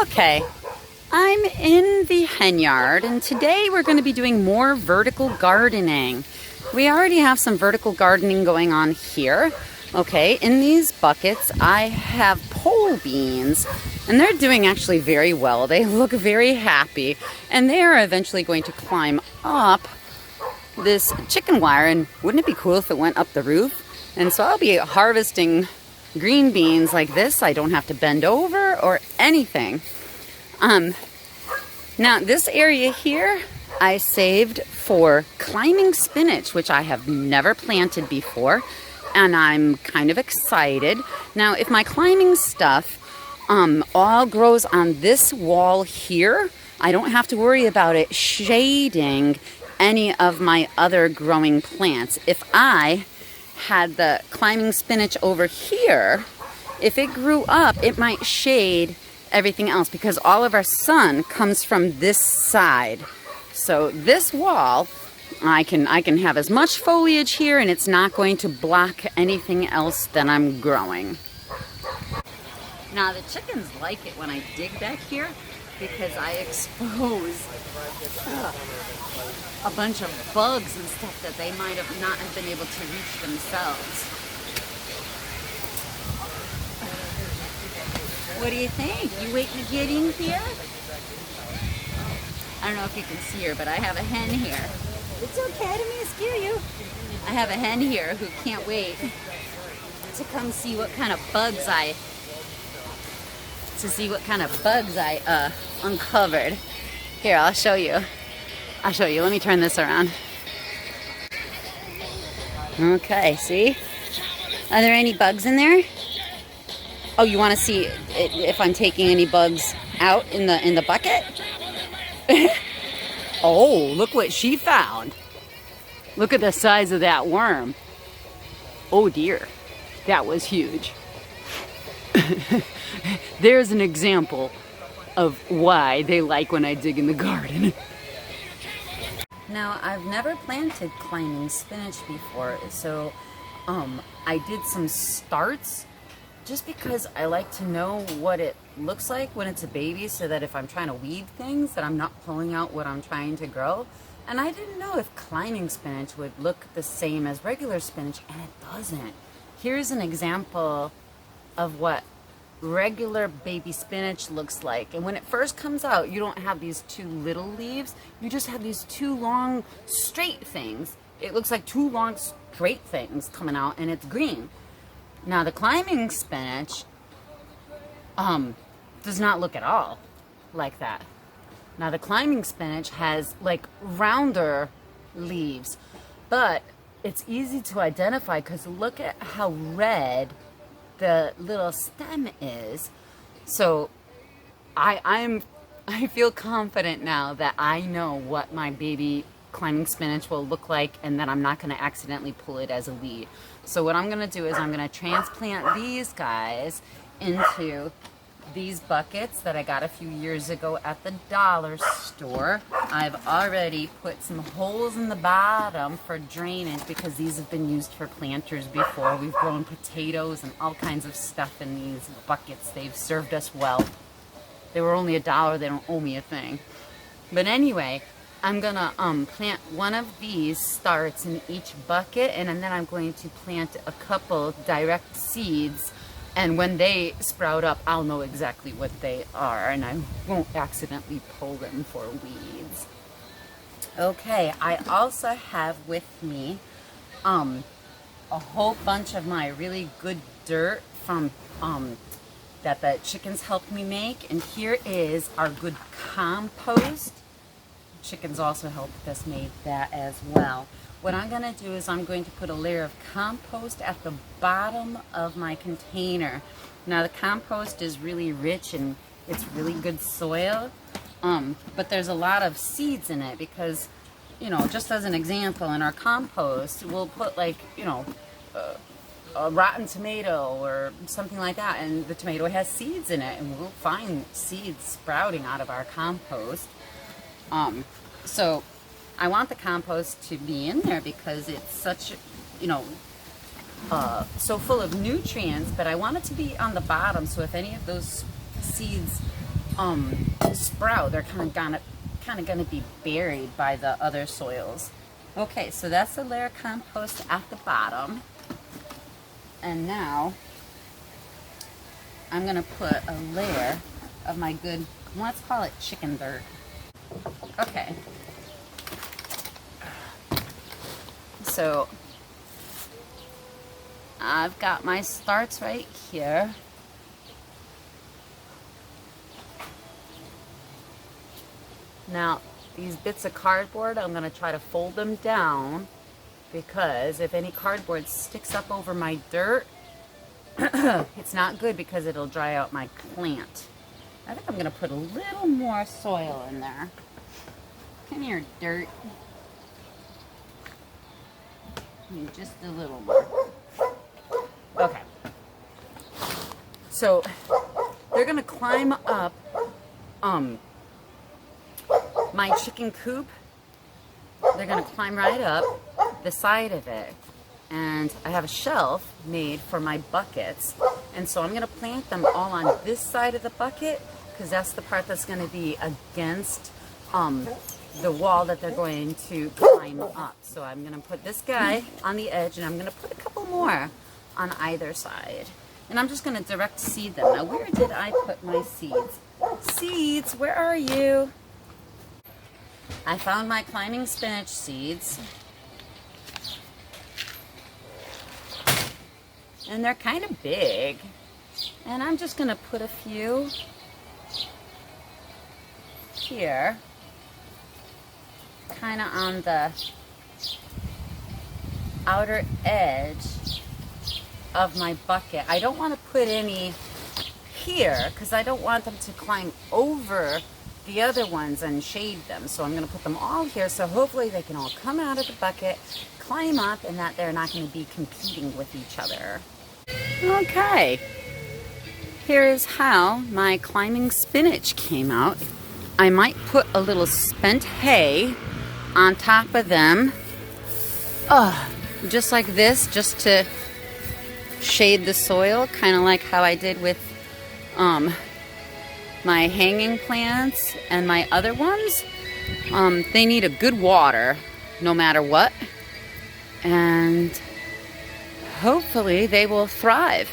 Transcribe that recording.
Okay, I'm in the hen yard, and today we're going to be doing more vertical gardening. We already have some vertical gardening going on here. Okay, in these buckets I have pole beans, and they're doing actually very well. They look very happy, and they are eventually going to climb up this chicken wire. And wouldn't it be cool if it went up the roof? And so I'll be harvesting green beans like this. I don't have to bend over or anything. Now this area here I saved for climbing spinach, which I have never planted before, and I'm kind of excited. Now if my climbing stuff all grows on this wall here, I don't have to worry about it shading any of my other growing plants. If I had the climbing spinach over here, if it grew up, it might shade everything else because all of our sun comes from this side. So this wall, I can have as much foliage here, and it's not going to block anything else that I'm growing. Now the chickens like it when I dig back here because I expose a bunch of bugs and stuff that they might have not have been able to reach themselves. What do you think? You waiting to get in here? I don't know if you can see her, but I have a hen here. It's okay, I didn't mean to scare you. I have a hen here who can't wait to come see what kind of bugs I uncovered. Here, I'll show you. Let me turn this around. Okay, see? Are there any bugs in there? Oh, you want to see if I'm taking any bugs out in the bucket? Oh, look what she found. Look at the size of that worm. Oh dear, that was huge. There's an example of why they like when I dig in the garden. Now, I've never planted climbing spinach before, so I did some starts just because I like to know what it looks like when it's a baby, so that if I'm trying to weed things, that I'm not pulling out what I'm trying to grow. And I didn't know if climbing spinach would look the same as regular spinach, and it doesn't. Here's an example of what regular baby spinach looks like. And when it first comes out, you don't have these two little leaves, you just have these two long straight things. It looks like two long straight things coming out, and it's green. Now the climbing spinach does not look at all like that. Now the climbing spinach has like rounder leaves, but it's easy to identify because look at how red the little stem is. So I feel confident now that I know what my baby climbing spinach will look like, and that I'm not going to accidentally pull it as a weed. So what I'm going to do is I'm going to transplant these guys into these buckets that I got a few years ago at the dollar store. I've already put some holes in the bottom for drainage because these have been used for planters before. We've grown potatoes and all kinds of stuff in these buckets. They've served us well. They were only $1. They don't owe me a thing. But anyway, I'm gonna plant one of these starts in each bucket, and then I'm going to plant a couple direct seeds, and when they sprout up, I'll know exactly what they are, and I won't accidentally pull them for weeds. Okay, I also have with me a whole bunch of my really good dirt from that the chickens helped me make, and here is our good compost. Chickens also helped us make that as well. What I'm going to do is I'm going to put a layer of compost at the bottom of my container. Now the compost is really rich and it's really good soil, but there's a lot of seeds in it because, you know, just as an example, in our compost we'll put like, you know, a rotten tomato or something like that, and the tomato has seeds in it, and we'll find seeds sprouting out of our compost. So I want the compost to be in there because it's such, you know, so full of nutrients, but I want it to be on the bottom, so if any of those seeds sprout. They're kind of gonna be buried by the other soils. Okay, so that's the layer of compost at the bottom. And now I'm gonna put a layer of my good, let's call it chicken dirt. Okay. So I've got my starts right here. Now, these bits of cardboard, I'm going to try to fold them down because if any cardboard sticks up over my dirt, it's not good because it'll dry out my plant. I think I'm going to put a little more soil in there. Come here, dirt. Just a little more. Okay. So, they're going to climb up my chicken coop. They're going to climb right up the side of it. And I have a shelf made for my buckets. And so I'm going to plant them all on this side of the bucket because that's the part that's going to be against the wall that they're going to climb up. So I'm going to put this guy on the edge and I'm going to put a couple more on either side. And I'm just going to direct seed them. Now, where did I put my seeds? Seeds, where are you? I found my climbing spinach seeds. And they're kind of big. And I'm just going to put a few here. Kind of on the outer edge of my bucket. I don't want to put any here because I don't want them to climb over the other ones and shade them. So I'm going to put them all here so hopefully they can all come out of the bucket, climb up, and that they're not going to be competing with each other. Okay, here is how my climbing spinach came out. I might put a little spent hay on top of them, just like this, just to shade the soil, kind of like how I did with my hanging plants and my other ones. They need a good water no matter what, and hopefully they will thrive.